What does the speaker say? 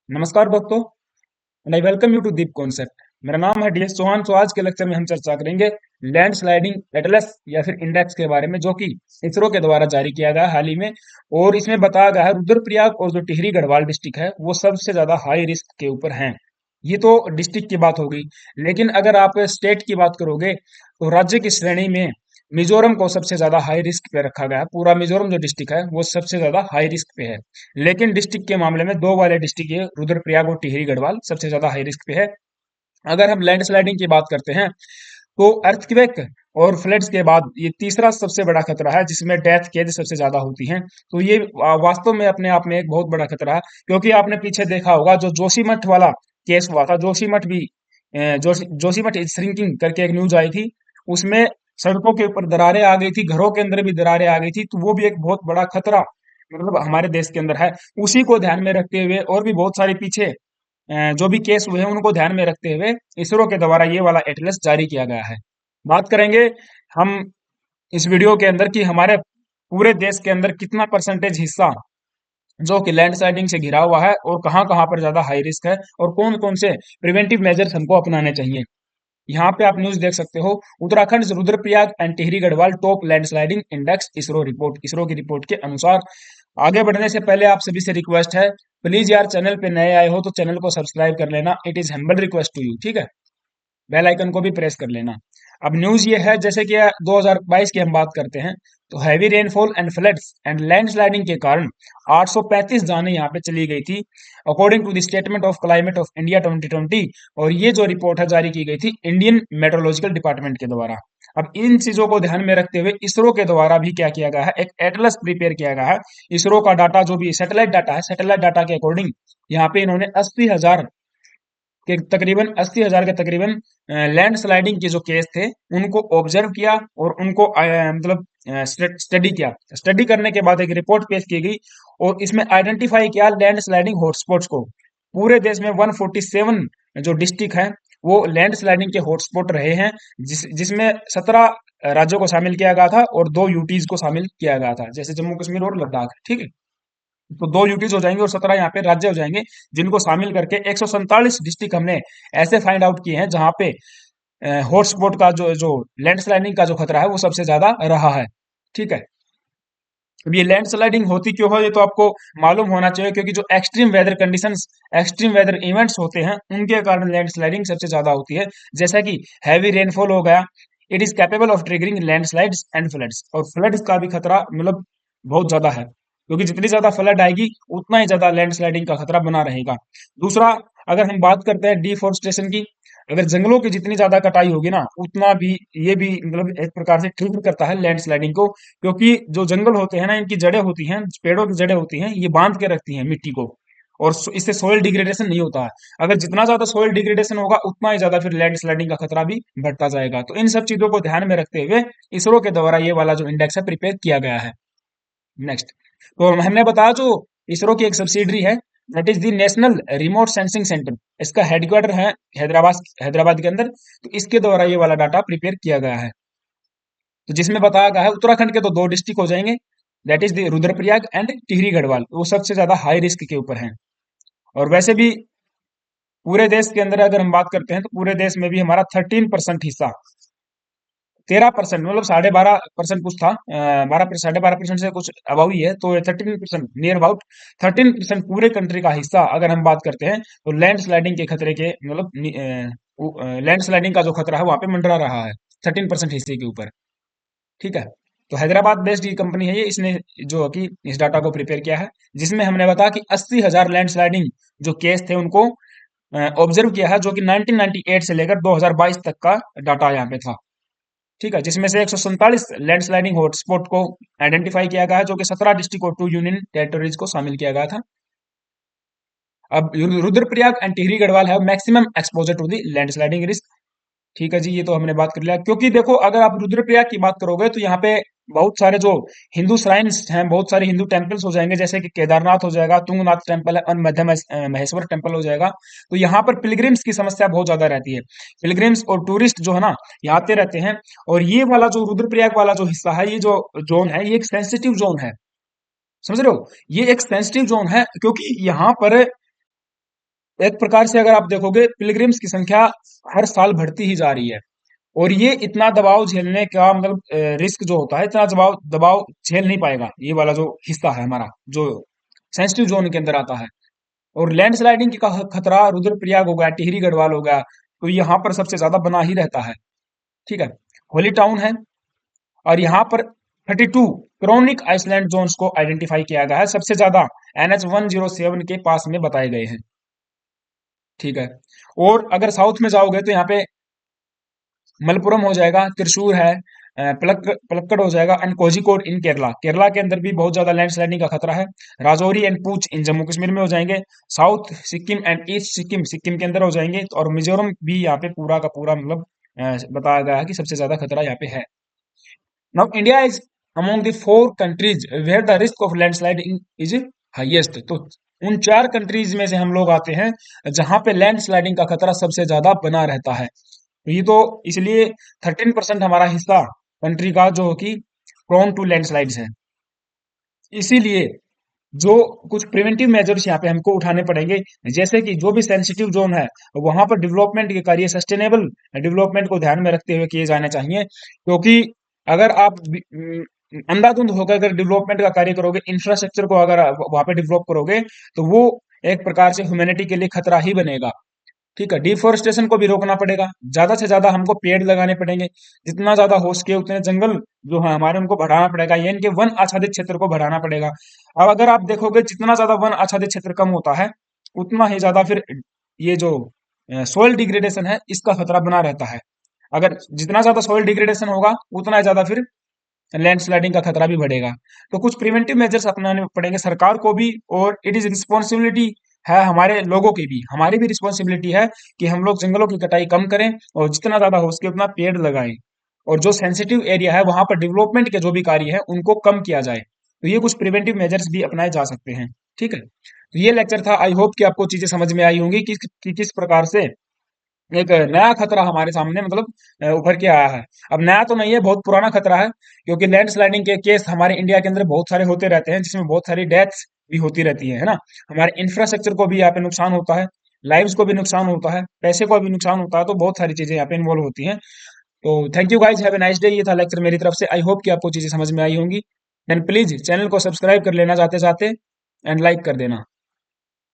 नमस्कार दोस्तों, and I welcome you to deep concept. मेरा नाम है डीएस चौहान। तो आज के लेक्चर में हम चर्चा करेंगे लैंड स्लाइडिंग एटलस या फिर इंडेक्स के बारे में, जो कि इसरो के द्वारा जारी किया गया है हाल ही में। और इसमें बताया गया है रुद्रप्रयाग और जो टिहरी गढ़वाल डिस्ट्रिक्ट है वो सबसे ज्यादा हाई रिस्क के ऊपर हैं। ये तो डिस्ट्रिक्ट की बात होगी, लेकिन अगर आप स्टेट की बात करोगे तो राज्य की श्रेणी में मिजोरम को सबसे ज्यादा हाई रिस्क पे रखा गया है। पूरा मिजोरम जो डिस्ट्रिक्ट है वो सबसे ज्यादा हाई रिस्क पे है। लेकिन डिस्ट्रिक्ट के मामले में दो वाले डिस्ट्रिक्ट ये रुद्रप्रयाग और टिहरी गढ़वाल सबसे ज्यादा हाई रिस्क पे है। अगर हम लैंड स्लाइडिंग की बात करते हैं तो अर्थक्वेक और फ्लड्स के बाद ये तीसरा सबसे बड़ा खतरा है, जिसमें डेथ केस सबसे ज्यादा होती हैं। तो ये वास्तव में अपने आप में एक बहुत बड़ा खतरा है, क्योंकि आपने पीछे देखा होगा जो जोशीमठ वाला केस हुआ था। जोशीमठ भी जोशीमठ श्रिंकिंग करके एक न्यूज आई थी। उसमें सड़कों के ऊपर दरारें आ गई थी, घरों के अंदर भी दरारें आ गई थी। तो वो भी एक बहुत बड़ा खतरा मतलब हमारे देश के अंदर है। उसी को ध्यान में रखते हुए और भी बहुत सारे पीछे जो भी केस हुए हैं उनको ध्यान में रखते हुए इसरो के द्वारा ये वाला एटलस जारी किया गया है। बात करेंगे हम इस वीडियो के अंदर कि हमारे पूरे देश के अंदर कितना परसेंटेज हिस्सा जो कि लैंडस्लाइडिंग से घिरा हुआ है और कहाँ कहाँ पर ज्यादा हाई रिस्क है और कौन कौन से प्रिवेंटिव मेजर्स हमको अपनाने चाहिए। यहाँ पे आप न्यूज देख सकते हो, उत्तराखंड से Rudraprayag and Tehri Garhwal top landsliding index ISRO report. ISRO की रिपोर्ट के अनुसार आगे बढ़ने से पहले आप सभी से रिक्वेस्ट है, प्लीज यार चैनल पे नए आए हो तो चैनल को सब्सक्राइब कर लेना। It is humble request to you, ठीक है। बेल आइकन को भी प्रेस कर लेना। अब न्यूज ये है, जैसे कि 2022 की हम बात करते हैं तो heavy rainfall and floods and landsliding के कारण 835 जानें यहाँ पे चली गई थी, according to the statement of climate of India 2020। और ये जो रिपोर्ट है जारी की गई थी इंडियन मेट्रोलॉजिकल डिपार्टमेंट के द्वारा। अब इन चीजों को ध्यान में रखते हुए इसरो के द्वारा भी क्या किया गया है, एक एटलस प्रिपेयर किया गया है। इसरो का डाटा जो भी सैटेलाइट डाटा है, सैटेलाइट डाटा के अकॉर्डिंग यहाँ पे इन्होंने 80,000 के तकरीबन 80,000 के तकरीबन लैंड स्लाइडिंग के जो केस थे उनको ऑब्जर्व किया और उनको मतलब स्टडी किया। स्टडी करने के बाद एक रिपोर्ट पेश की गई और इसमें आइडेंटिफाई किया लैंड स्लाइडिंग हॉटस्पॉट्स को। पूरे देश में 147 जो डिस्ट्रिक्ट हैं वो लैंड स्लाइडिंग के हॉटस्पॉट रहे हैं, जिसमें 17 राज्यों को शामिल किया गया था और 2 यूटीज को शामिल किया गया था, जैसे जम्मू कश्मीर और लद्दाख, ठीक है। तो 2 यूटीज हो जाएंगे और 17 यहाँ पे राज्य हो जाएंगे, जिनको शामिल करके 147 डिस्ट्रिक्ट हमने ऐसे फाइंड आउट किए हैं जहां पे हॉटस्पॉट का जो जो लैंडस्लाइडिंग का जो खतरा है वो सबसे ज्यादा रहा है, ठीक है। अब ये लैंडस्लाइडिंग होती क्यों है ये तो आपको मालूम होना चाहिए, क्योंकि जो extreme weather conditions, extreme weather events होते हैं उनके कारण लैंडस्लाइडिंग सबसे ज्यादा होती है। जैसा कि हैवी रेनफॉल हो गया, it is capable of triggering landslides and floods. और फ्लड्स का भी खतरा मतलब बहुत ज्यादा है, क्योंकि जितनी ज्यादा फ्लड आएगी उतना ही ज्यादा लैंडस्लाइडिंग का खतरा बना रहेगा। दूसरा, अगर हम बात करते हैं डिफोरेस्टेशन की, अगर जंगलों की जितनी ज्यादा कटाई होगी ना उतना भी ये भी मतलब एक प्रकार से ट्रिगर करता है लैंडस्लाइडिंग को। क्योंकि जो जंगल होते हैं ना, इनकी जड़ें होती हैं, पेड़ों की जड़ें होती हैं, ये बांध के रखती हैं मिट्टी को, और इससे सोइल डिग्रेडेशन नहीं होता है। अगर जितना ज्यादा सोइल डिग्रेडेशन होगा उतना ही ज्यादा फिर लैंडस्लाइडिंग का खतरा भी बढ़ता जाएगा। तो इन सब चीजों को ध्यान में रखते हुए इसरो के द्वारा ये वाला जो इंडेक्स है प्रिपेयर किया गया है। नेक्स्ट, तो हमने बताया जो इसरो की एक सब्सिडरी है, that is the national remote sensing centre. इसका हेडक्वार्टर है हैदराबाद, हैदराबाद के अंदर। तो इसके द्वारा ये वाला डाटा प्रिपेयर किया गया है। तो जिसमें बताया गया है उत्तराखंड के तो 2 डिस्ट्रिक्ट हो जाएंगे, that is the Rudraprayag and Tehri Garhwal, वो सबसे ज्यादा हाई रिस्क के ऊपर हैं। और वैसे भी पूरे देश के अंदर अगर हम बात करते हैं तो पूरे देश में भी हमारा 13% हिस्सा, 13% मतलब 12.5% कुछ था, 12.5% से कुछ अबाव ही है, तो 13% नियर अबाउट 13% पूरे कंट्री का हिस्सा अगर हम बात करते हैं तो लैंड स्लाइडिंग के खतरे के मतलब लैंड स्लाइडिंग का जो खतरा है वहां पे मंडरा रहा है 13% हिस्से के ऊपर, ठीक है। तो हैदराबाद बेस्ड ये कंपनी है, ये इसने जो कि इस डाटा को प्रिपेयर किया है, जिसमें हमने बताया कि 80,000 लैंड स्लाइडिंग जो केस थे उनको ऑब्जर्व किया है, जो कि 1998 से लेकर 2022 तक का डाटा यहाँ पे था, ठीक है। जिसमें से 147 लैंडस्लाइडिंग हॉटस्पॉट को आइडेंटिफाई किया गया है, जो कि 17 डिस्ट्रिक्ट और 2 यूनियन टेरिटरीज को शामिल किया गया था। अब रुद्रप्रयाग एंड टिहरी गढ़वाल है maximum exposure to the landsliding risk, ठीक है जी। ये तो हमने बात कर लिया, क्योंकि देखो अगर आप रुद्रप्रयाग की बात करोगे तो यहाँ पे बहुत सारे जो हिंदू श्राइन्स हैं, बहुत सारे हिंदू टेम्पल्स हो जाएंगे, जैसे कि केदारनाथ हो जाएगा, तुंगनाथ टेम्पल है और महेश्वर टेम्पल हो जाएगा। तो यहाँ पर पिलग्रिम्स की समस्या बहुत ज्यादा रहती है। पिलग्रिम्स और टूरिस्ट जो है ना यहाँ आते रहते हैं। और ये वाला जो रुद्रप्रयाग वाला जो हिस्सा है, ये जो जोन है, ये एक सेंसिटिव जोन है, समझ रहे हो। ये एक सेंसिटिव जोन है क्योंकि यहाँ पर एक प्रकार से अगर आप देखोगे पिलग्रिम्स की संख्या हर साल बढ़ती ही जा रही है। और ये इतना दबाव झेलने का मतलब रिस्क जो होता है, इतना दबाव दबाव झेल नहीं पाएगा ये वाला जो हिस्सा है हमारा, जो सेंसिटिव जोन के अंदर आता है। और लैंडस्लाइडिंग का खतरा रुद्रप्रयाग हो गया, टिहरी गढ़वाल हो गया, तो यहाँ पर सबसे ज्यादा बना ही रहता है। ठीक है। होली टाउन है, और यहाँ पर 32 क्रॉनिक आइसलैंड जोन्स को आइडेंटिफाई किया गया है, सबसे ज्यादा NH107 के पास में बताए गए हैं। ठीक है। और अगर साउथ में जाओगे तो यहाँ पे मलपुरम हो जाएगा, त्रिशूर है, पलक्कड़ हो जाएगा, एंड कोझिकोड इन केरला। केरला के अंदर भी बहुत ज्यादा लैंडस्लाइडिंग का खतरा है। राजौरी एंड पूंछ इन जम्मू कश्मीर में हो जाएंगे। South Sikkim and east Sikkim Sikkim के अंदर हो जाएंगे। और मिजोरम भी यहाँ पे पूरा का पूरा मतलब बताया गया है कि सबसे ज्यादा खतरा यहाँ पे है। Now India is among the 4 countries where the risk of landsliding is highest. तो उन 4 कंट्रीज में से हम लोग आते हैं जहां पे लैंडस्लाइडिंग का खतरा सबसे ज्यादा बना रहता है। तो ये तो इसलिए 13% हमारा हिस्सा कंट्री का जो कि प्रोन टू लैंडस्लाइड्स है। इसीलिए जो कुछ प्रिवेंटिव मेजर्स यहाँ पे हमको उठाने पड़ेंगे, जैसे कि जो भी सेंसिटिव जोन है वहां पर डेवलपमेंट के कार्य सस्टेनेबल डेवलपमेंट को ध्यान में रखते हुए किए जाने चाहिए। क्योंकि अगर आप अंधाधुंध होकर अगर डेवलपमेंट का कार्य करोगे, इंफ्रास्ट्रक्चर को अगर वहां पे डेवलप करोगे, तो वो एक प्रकार से ह्यूमैनिटी के लिए खतरा ही बनेगा। ठीक है। डिफोरेस्टेशन को भी रोकना पड़ेगा, ज्यादा से ज्यादा हमको पेड़ लगाने पड़ेंगे, जितना ज्यादा हो सके उतने जंगल जो है हमारे उनको बढ़ाना पड़ेगा, यानी कि वन आच्छादित क्षेत्र को बढ़ाना पड़ेगा। अब अगर आप देखोगे जितना ज्यादा वन आच्छादित क्षेत्र कम होता है, उतना ही ज्यादा फिर ये जो सोइल डिग्रेडेशन है इसका खतरा बना रहता है। अगर जितना ज्यादा सोइल डिग्रेडेशन होगा उतना ही ज्यादा फिर लैंडस्लाइडिंग का खतरा भी बढ़ेगा। तो कुछ प्रिवेंटिव मेजर्स अपनाने पड़ेंगे सरकार को भी, और इट इज रिस्पॉन्सिबिलिटी है हमारे लोगों की भी, हमारी भी रिस्पॉन्सिबिलिटी है कि हम लोग जंगलों की कटाई कम करें और जितना ज्यादा हो सके उतना पेड़ लगाएं। और जो सेंसिटिव एरिया है वहां पर डेवलपमेंट के जो भी कार्य है उनको कम किया जाए। तो ये कुछ प्रिवेंटिव मेजर्स भी अपनाए जा सकते हैं। ठीक है। तो ये लेक्चर था, आई होप कि आपको चीजें समझ में आई होंगी कि किस प्रकार से एक नया खतरा हमारे सामने मतलब उभर के आया है। अब नया तो नहीं है, बहुत पुराना खतरा है, क्योंकि लैंडस्लाइडिंग के केस हमारे इंडिया के अंदर बहुत सारे होते रहते हैं, जिसमें बहुत सारी डेथ्स भी होती रहती है ना। हमारे इंफ्रास्ट्रक्चर को भी यहाँ पे नुकसान होता है, लाइव्स को भी नुकसान होता है, पैसे को भी नुकसान होता है, तो बहुत सारी चीजें यहाँ पे इन्वॉल्व होती हैं। तो thank you guys, have a nice day. ये था लेक्चर मेरी तरफ से, आई होप कि आपको चीजें समझ में आई होंगी। देन प्लीज चैनल को सब्सक्राइब कर लेना जाते जाते, एंड लाइक कर देना।